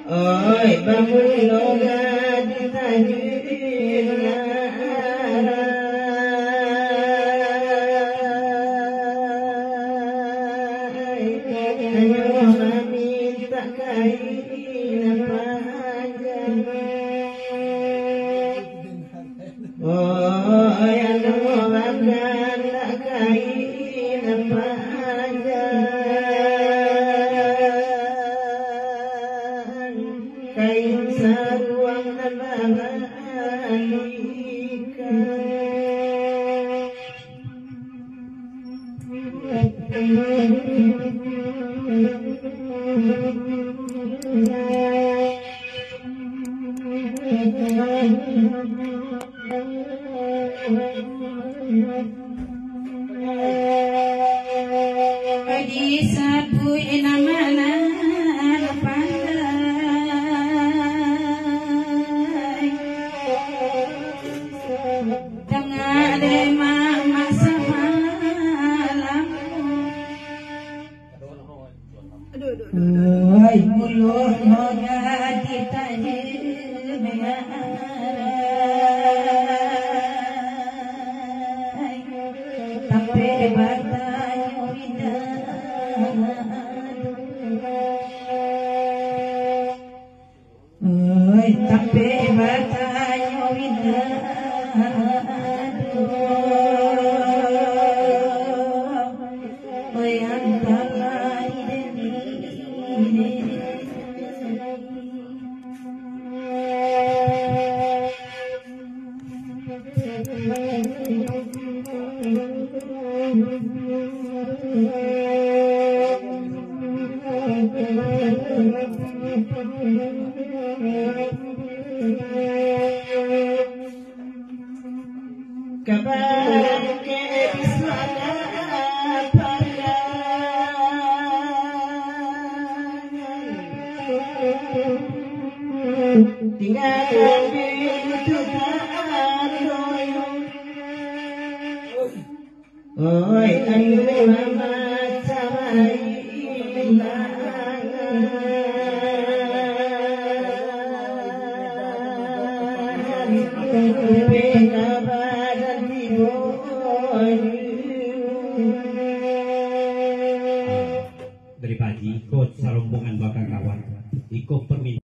Oi bangun loga ditajin ayo minta kain panjang. Oh anu makan tak kain panjang, kain sarung nabalika. Di sapu enamana pandai tengah de mama semalam oi mulut moga ditanya tapi batanya oi tapi batanya oi antara kabar ke bismana tinggal oi anu mama samaina dari pagi ikut sarombongan bakal kawan ikut permintaan